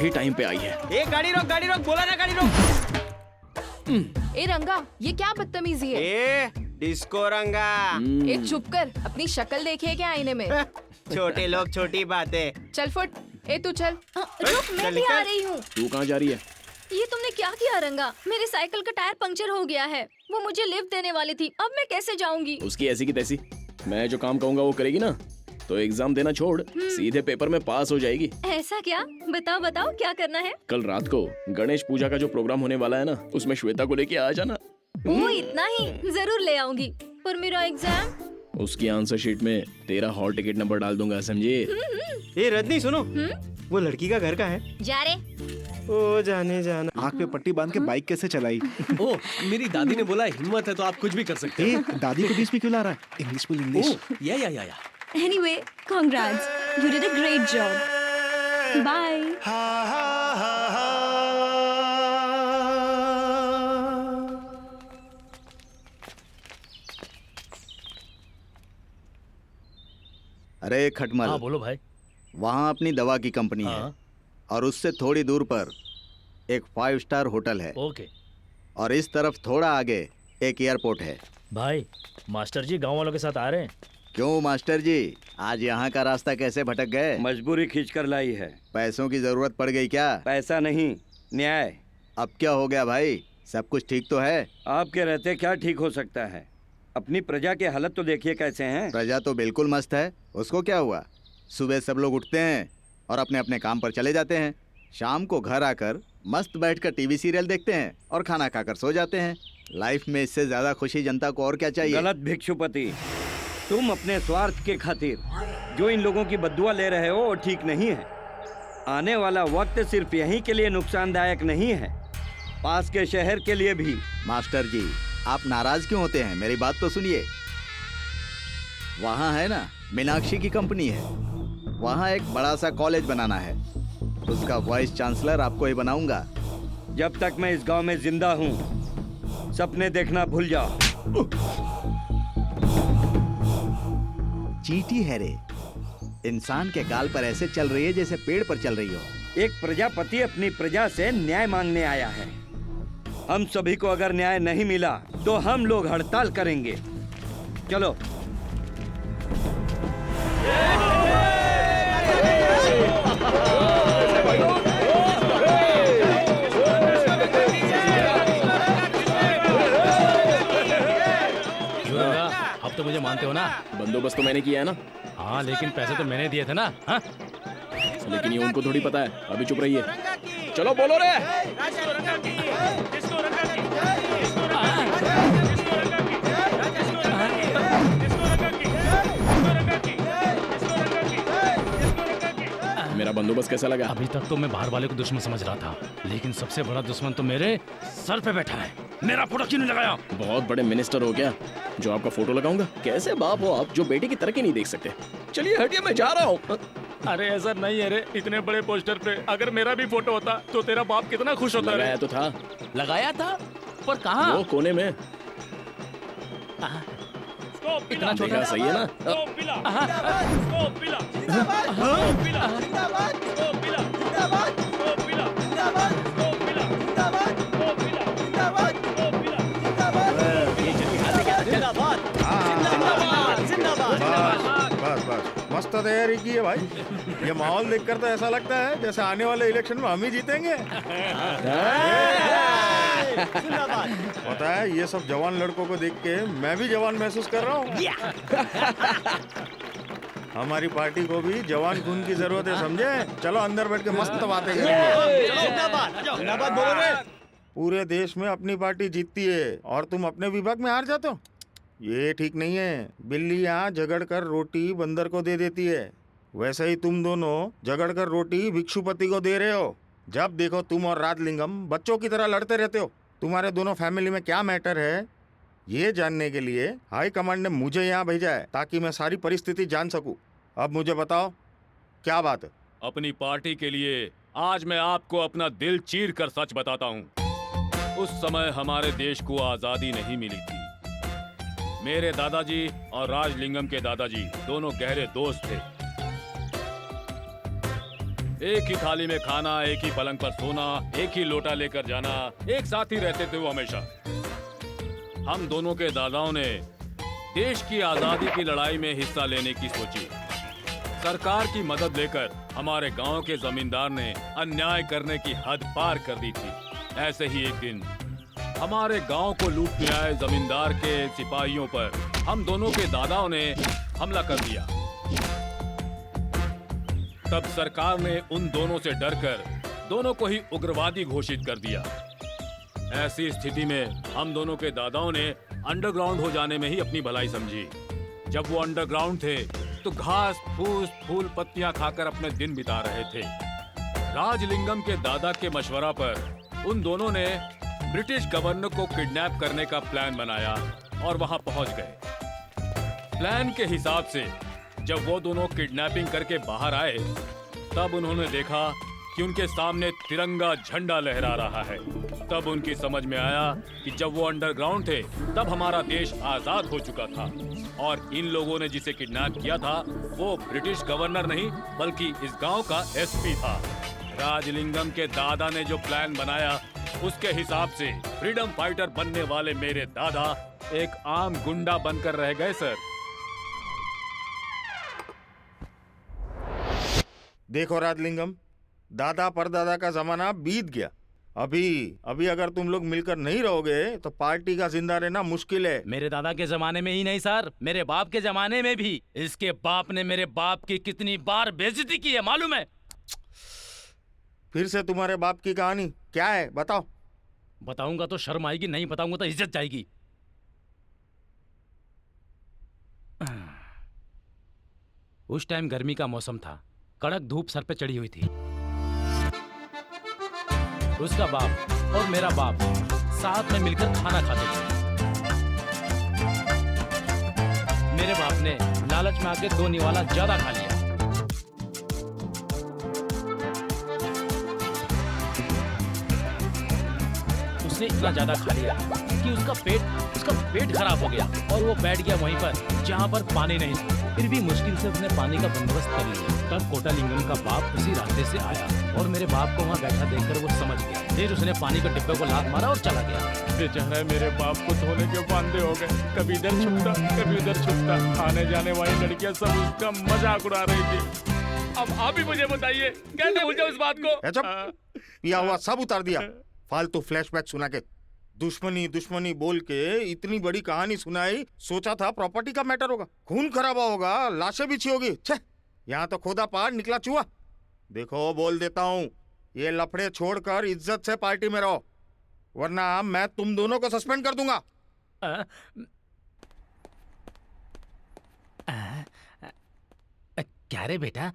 सही टाइम पे आई है। ए गाड़ी रोक, बोला ना गाड़ी रोक। ए रंगा, ये क्या बदतमीजी है? ए डिस्को रंगा। ए चुप कर, अपनी शक्ल देखी है क्या आईने में? छोटे लोग छोटी बातें। चल फुट। ए तू चल। रुक, मैं भी आ रही हूँ। तू कहाँ जा रही है? ये तुमने क्या किया रंगा? मेरी साइकिल का टायर पंक्चर हो गया है। वो मुझे लिफ्ट देने वाली थी, अब मैं कैसे जाऊंगी? उसकी ऐसी की तैसी, मैं जो काम कहूँगा वो करेगी ना, तो एग्जाम देना छोड़ सीधे पेपर में पास हो जाएगी। ऐसा क्या? बताओ बताओ, क्या करना है? कल रात को गणेश पूजा का जो प्रोग्राम होने वाला है ना, उसमें श्वेता को लेके आ जाना। वो इतना ही? जरूर ले आऊंगी। पर मेरा एग्जाम? उसकी आंसर शीट में तेरा हॉल टिकट नंबर डाल दूंगा, समझे? ए रजनी सुनो, वो लड़की का घर का है? जा रे। ओ जाने जाना। आँख पे पट्टी बांध के बाइक कैसे चलाई? ओ, मेरी दादी ने बोला हिम्मत है तो आप कुछ भी कर सकते ए, दादी को बीच में क्यों ला रहा है? इंग्लिश बोल इंग्लिश। हो। या। Anyway, congrats. You did a great job. Bye. अरे खटमल। हाँ बोलो भाई। वहाँ अपनी दवा की कंपनी है और उससे थोड़ी दूर पर एक 5 स्टार होटल है। ओके। और इस तरफ थोड़ा आगे एक एयरपोर्ट है। भाई मास्टर जी गांव वालों के साथ आ रहे हैं। क्यों मास्टर जी, आज यहाँ का रास्ता कैसे भटक गए? मजबूरी खींच कर लाई है। पैसों की जरूरत पड़ गई क्या? पैसा नहीं, न्याय। अब क्या हो गया भाई, सब कुछ ठीक तो है? आपके रहते क्या ठीक हो सकता है? अपनी प्रजा की हालत तो देखिए कैसे हैं। प्रजा तो बिल्कुल मस्त है, उसको क्या हुआ? सुबह सब लोग उठते हैं और अपने अपने काम पर चले जाते हैं, शाम को घर आकर मस्त बैठकर टीवी सीरियल देखते हैं और खाना खाकर सो जाते हैं। लाइफ में इससे ज्यादा खुशी जनता को और क्या चाहिए? गलत भिक्षुपति, तुम अपने स्वार्थ के खातिर जो इन लोगों की बद्दुआ ले रहे हो वो ठीक नहीं है। आने वाला वक्त सिर्फ यहीं के लिए नुकसानदायक नहीं है, पास के शहर के लिए भी। मास्टर जी, आप नाराज क्यों होते हैं? मेरी बात तो सुनिए। वहाँ है ना, मीनाक्षी की कंपनी है, वहाँ एक बड़ा सा कॉलेज बनाना है, उसका वाइस चांसलर आपको ही बनाऊंगा। जब तक मैं इस गांव में जिंदा हूँ सपने देखना भूल जाओ। चींटी है रे, इंसान के गाल पर ऐसे चल रही है जैसे पेड़ पर चल रही हो। एक प्रजापति अपनी प्रजा से न्याय मांगने आया है। हम सभी को अगर न्याय नहीं मिला तो हम लोग हड़ताल करेंगे। चलो। अब तो मुझे मानते हो ना? बंदोबस्त तो मैंने किया है ना। हाँ लेकिन पैसे तो मैंने दिए थे ना। हाँ? लेकिन ये उनको थोड़ी पता है। अभी चुप रहिए। चलो बोलो रे। मेरा बंदोबस्त कैसा लगा? अभी तक तो मैं बाहर वाले को दुश्मन समझ रहा था, लेकिन सबसे बड़ा दुश्मन तो मेरे सर पे बैठा है। मेरा फोटो क्यों नहीं लगाया? बहुत बड़े मिनिस्टर हो क्या जो आपका फोटो लगाऊंगा? कैसे बाप हो आप जो बेटे की तरक्की नहीं देख सकते? चलिए हटिए, मैं जा रहा हूँ। अरे ऐसा नहीं है रे, इतने बड़े पोस्टर पे अगर मेरा भी फोटो होता तो तेरा बाप कितना खुश होता। लगाया तो था। लगाया था पर कहाँ? वो कोने में। इतना छोटा। सही है ना? बस मस्त तैयारी की है भाई। ये माहौल देखकर तो ऐसा लगता है जैसे आने वाले इलेक्शन में हम ही जीतेंगे। पता है, ये सब जवान लड़कों को देख के मैं भी जवान महसूस कर रहा हूँ। हमारी पार्टी को भी जवान खून की जरूरत है, समझे? चलो अंदर बैठ के मस्त बातें करेंगे। पूरे देश में अपनी पार्टी जीतती है और तुम अपने विभाग में हार जाते हो, ये ठीक नहीं है। बिल्ली यहाँ झगड़ कर रोटी बंदर को दे देती है, वैसे ही तुम दोनों झगड़ कर रोटी भिक्षुपति को दे रहे हो। जब देखो तुम और राजलिंगम बच्चों की तरह लड़ते रहते हो। तुम्हारे दोनों फैमिली में क्या मैटर है ये जानने के लिए हाई कमांड ने मुझे यहाँ भेजा है ताकि मैं सारी परिस्थिति जान सकूं। अब मुझे बताओ क्या बात है? अपनी पार्टी के लिए आज मैं आपको अपना दिल चीर कर सच बताता हूँ। उस समय हमारे देश को आजादी नहीं मिली थी। मेरे दादाजी और राजलिंगम के दादाजी दोनों गहरे दोस्त थे। एक ही थाली में खाना, एक ही पलंग पर सोना, एक ही लोटा लेकर जाना, एक साथ ही रहते थे वो हमेशा। हम दोनों के दादाओं ने देश की आजादी की लड़ाई में हिस्सा लेने की सोची। सरकार की मदद लेकर हमारे गांव के जमींदार ने अन्याय करने की हद पार कर दी थी। ऐसे ही एक दिन हमारे गांव को लूटने आए जमींदार के सिपाहियों पर हम दोनों के दादाओं ने हमला कर दिया। तब सरकार ने उन दोनों से डरकर दोनों को ही उग्रवादी घोषित कर दिया। ऐसी स्थिति में हम दोनों के दादाओं ने अंडरग्राउंड हो जाने में ही अपनी भलाई समझी। जब वो अंडरग्राउंड थे तो घास फूस फूल पत्तियां खाकर अपने दिन बिता रहे थे। राजलिंगम के दादा के मशवरा पर उन दोनों ने ब्रिटिश गवर्नर को किडनैप करने का प्लान बनाया और वहां पहुंच गए। प्लान के हिसाब से जब वो दोनों किडनैपिंग करके बाहर आए तब उन्होंने देखा कि उनके सामने तिरंगा झंडा लहरा रहा है। तब उनकी समझ में आया कि जब वो अंडरग्राउंड थे तब हमारा देश आजाद हो चुका था और इन लोगों ने जिसे किडनैप किया था वो ब्रिटिश गवर्नर नहीं बल्कि इस गांव का एसपी था। राजलिंगम के दादा ने जो प्लान बनाया उसके हिसाब से फ्रीडम फाइटर बनने वाले मेरे दादा एक आम गुंडा बनकर रह गए सर। देखो राजलिंगम, दादा परदादा का जमाना बीत गया। अभी अगर तुम लोग मिलकर नहीं रहोगे तो पार्टी का जिंदा रहना मुश्किल है। मेरे दादा के जमाने में ही नहीं सर, मेरे बाप के जमाने में भी इसके बाप ने मेरे बाप की कितनी बार बेइज्जती की है मालूम है? फिर से तुम्हारे बाप की कहानी क्या है बताओ। बताऊंगा तो शर्म आएगी, नहीं बताऊंगा तो इज्जत जाएगी। उस टाइम गर्मी का मौसम था, कड़क धूप सर पे चढ़ी हुई थी। उसका बाप और मेरा बाप साथ में मिलकर खाना खाते थे। मेरे बाप ने लालच में आके 2 निवाला ज्यादा खा लिया। उसने इतना ज्यादा खा लिया कि उसका पेट खराब हो गया और वो बैठ गया वहीं पर जहां पर पानी नहीं था। फिर भी मुश्किल से उसने पानी का बंदोबस्त कर लिया। तब कोटालिंगम का बाप उसी रास्ते से आया और मेरे बाप को वहाँ बैठा देखकर वो समझ गया। फिर उसने पानी के डिब्बे को लात मारा और चला गया। बेचारा मेरे बाप को धोने के बांधे हो गए, कभी इधर छुपता कभी उधर छुपता। आने जाने वाली लड़कियां सब उसका मजाक उड़ा रही थी। अब आप ही मुझे बताइए कैसे भूल जाऊं इस बात को? पिया हुआ सब उतार दिया, फालतू फ्लैशबैक सुना के दुश्मनी दुश्मनी बोल के इतनी बड़ी कहानी सुनाई। सोचा था प्रॉपर्टी का मैटर होगा, खून खराबा होगा, लाशें बिछी होगी। छे, यहाँ तो खोदा पहाड़ निकला चूहा। देखो बोल देता हूँ, ये लफड़े छोड़कर इज्जत से पार्टी में रहो वरना मैं तुम दोनों को सस्पेंड कर दूंगा। क्या रे बेटा,